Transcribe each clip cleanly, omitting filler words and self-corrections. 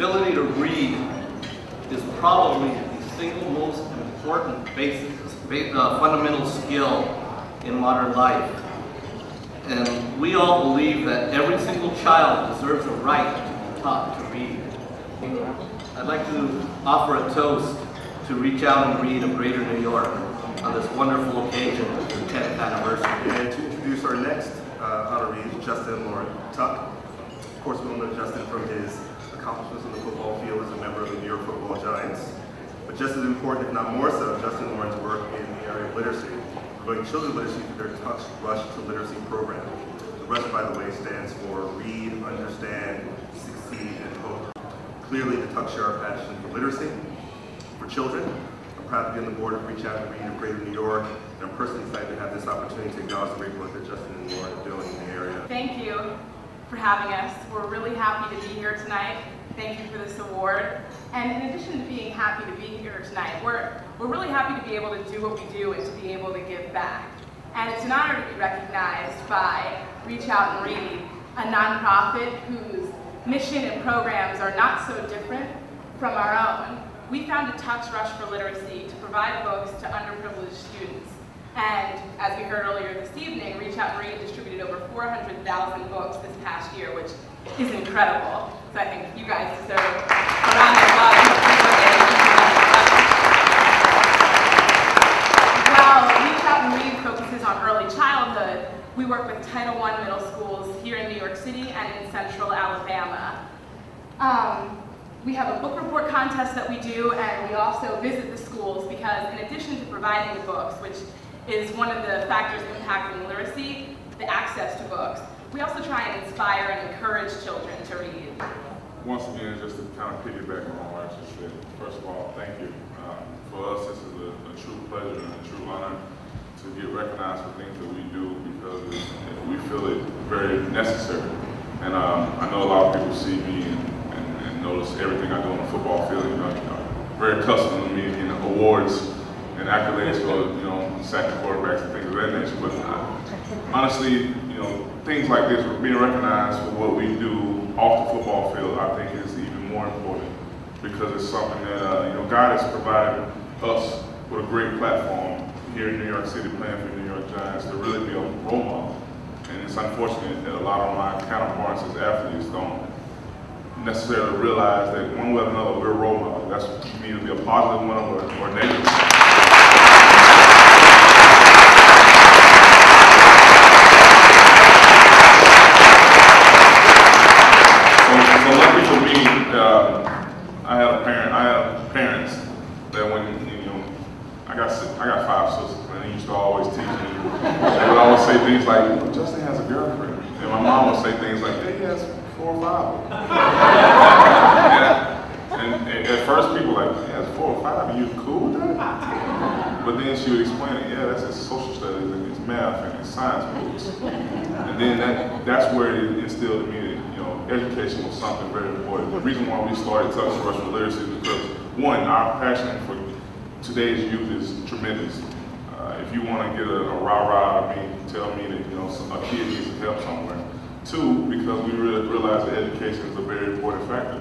ability to read is probably the single most important fundamental skill in modern life. And we all believe that every single child deserves the right to be taught to read. I'd like to offer a toast to reach out and read of Greater New York on this wonderful occasion of the 10th anniversary. And to introduce our next honoree, Justin and Lauran Tuck. Of course, we all know Justin from his accomplishments on the football field as a member of the New York Football Giants. But just as important, if not more so, Justin and Lauran's work in the area of literacy, providing children literacy through their Tuck's Rush to Literacy program. The Rush, by the way, stands for Read, Understand, Succeed, and Hope. Clearly, the Tuck share our passion for literacy, for children. I'm proud to be on the board of Reach Out and Read of Greater New York, and I'm personally excited to have this opportunity to acknowledge the great work that Justin and Lauran are doing in the area. Thank you for having us. We're really happy to be here tonight. Thank you for this award. And in addition to being happy to be here tonight, we're really happy to be able to do what we do and to be able to give back. And it's an honor to be recognized by Reach Out and Read, a nonprofit whose mission and programs are not so different from our own. We founded Tuck's Rush for Literacy to provide books to underprivileged students. And as we heard earlier this evening, Reach Out and Read distributed over 400,000 books this past year, which is incredible. So I think you guys deserve a round of applause. While Reach Out and Read focuses on early childhood, we work with Title I middle schools here in New York City and in Central Alabama. We have a book report contest that we do, and we also visit the schools because in addition to providing the books, which is one of the factors impacting literacy, the access to books, we also try and inspire and encourage children to read. Once again, just to kind of piggyback on what I just said, first of all, thank you. For us, this is a true pleasure and a true honor to get recognized for things that we do because we feel it very necessary. And I know a lot of people see me and notice everything I do on the football field. You know, very accustomed to me getting awards and accolades for, you know, sacking quarterbacks and things of that nature. But honestly, you know, things like this, being recognized for what we do off the football field, I think is even more important because it's something that, you know, God has provided us with a great platform here in New York City playing for the New York Giants to really be a role model. And it's unfortunate that a lot of my counterparts as athletes don't necessarily realize that one way or another we're a role model. That's can either be a positive one or negative. So lucky for me, I had parents that when, you know, I got 5 sisters, and they used to always teach me. They would always say things like, Justin has a girlfriend. And my mom would say things like, hey, he has 4 or 5. And at first people were like, yeah, it's 4 or 5, and you cool with that? But then she would explain it, yeah, that's his social studies, and his math, and his science books. And then that's where it instilled in me that, you know, education was something very important. The reason why we started Tuck's Rush for Literacy is because, one, our passion for today's youth is tremendous. If you want to get a rah-rah out of me, tell me that, you know, a kid needs some help somewhere. 2, because we really realize that education is a very important factor.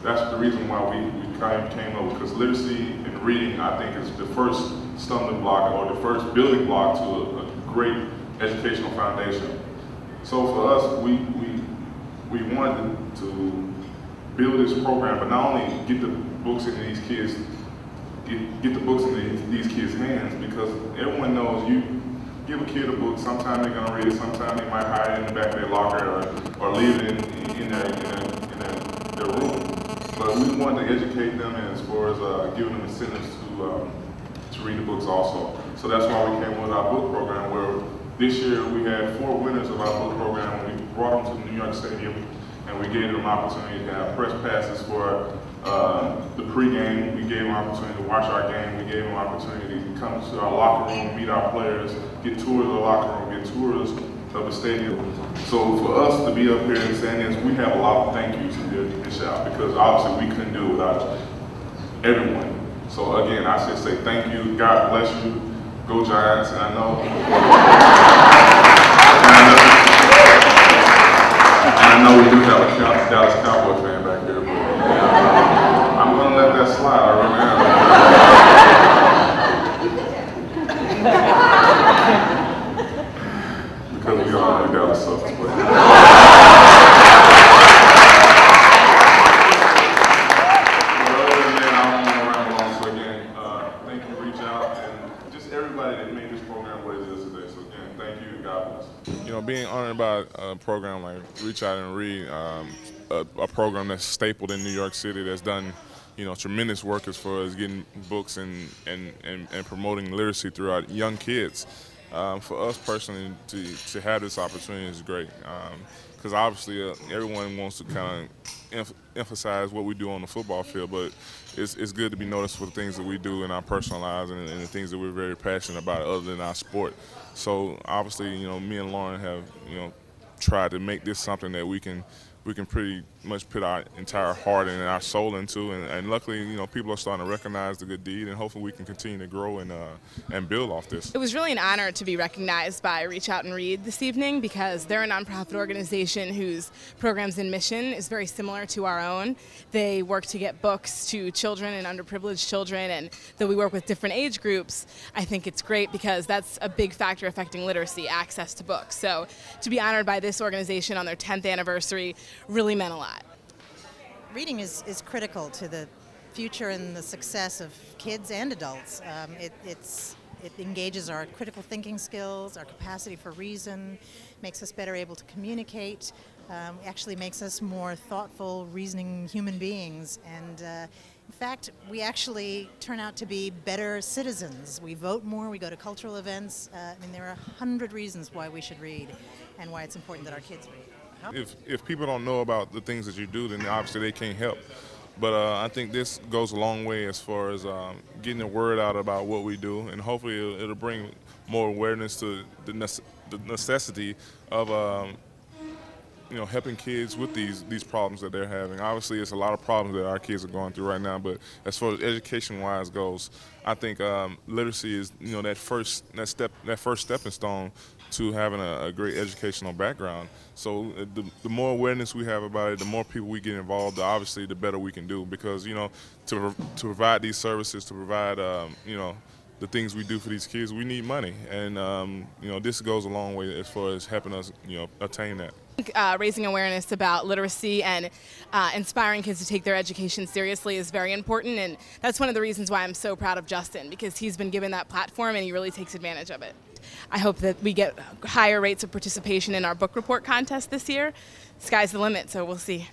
That's the reason why we kind of came up, because literacy and reading, I think, is the first stumbling block or the first building block to a great educational foundation. So for us, we wanted to build this program, but not only get the books into these kids, get the books in these kids' hands, because everyone knows you give a kid a book, sometimes they're gonna read it, sometimes they might hide it in the back of their locker or leave it in their room. But we wanted to educate them as far as giving them incentives to read the books also. So that's why we came with our book program, where this year we had 4 winners of our book program. We brought them to the New York Stadium and we gave them an opportunity to have press passes for the pregame. We gave them an opportunity to watch our game. We gave them an opportunity to come to our locker room, meet our players, get tours of the locker room, get tours of the stadium. So for us to be up here and saying this, we have a lot of thank yous to dish out because obviously we couldn't do it without everyone. So again, I should say thank you. God bless you. Go Giants. And I know. And I know we do have a Dallas Cowboy fan back there. But, learn about a program like Reach Out and Read, a program that's stapled in New York City that's done, tremendous work as far as getting books and promoting literacy throughout young kids. For us personally, to have this opportunity is great, because obviously everyone wants to kind of emphasize what we do on the football field, but it's good to be noticed for the things that we do in our personal lives and the things that we're very passionate about other than our sport. So obviously, me and Lauren have, tried to make this something that we can pretty much put our entire heart and our soul into, and luckily, people are starting to recognize the good deed, and hopefully we can continue to grow and build off this. It was really an honor to be recognized by Reach Out and Read this evening, because they're a nonprofit organization whose programs and mission is very similar to our own. They work to get books to children and underprivileged children, and though we work with different age groups, I think it's great because that's a big factor affecting literacy, access to books. So to be honored by this organization on their 10th anniversary really meant a lot. Reading is critical to the future and the success of kids and adults. It engages our critical thinking skills, our capacity for reason, makes us better able to communicate, actually makes us more thoughtful, reasoning human beings. And in fact, we actually turn out to be better citizens. We vote more, we go to cultural events. There are 100 reasons why we should read and why it's important that our kids read. If people don't know about the things that you do, then obviously they can't help. But I think this goes a long way as far as getting the word out about what we do, and hopefully it'll bring more awareness to the necessity of helping kids with these problems that they're having. Obviously, it's a lot of problems that our kids are going through right now, but as far as education-wise goes, I think literacy is that first stepping stone to having a great educational background. So the more awareness we have about it, the more people we get involved, obviously the better we can do, because to provide these services, to provide the things we do for these kids, we need money, and this goes a long way as far as helping us attain that. Raising awareness about literacy and inspiring kids to take their education seriously is very important, and that's one of the reasons why I'm so proud of Justin, because he's been given that platform and he really takes advantage of it. I hope that we get higher rates of participation in our book report contest this year. Sky's the limit, so we'll see.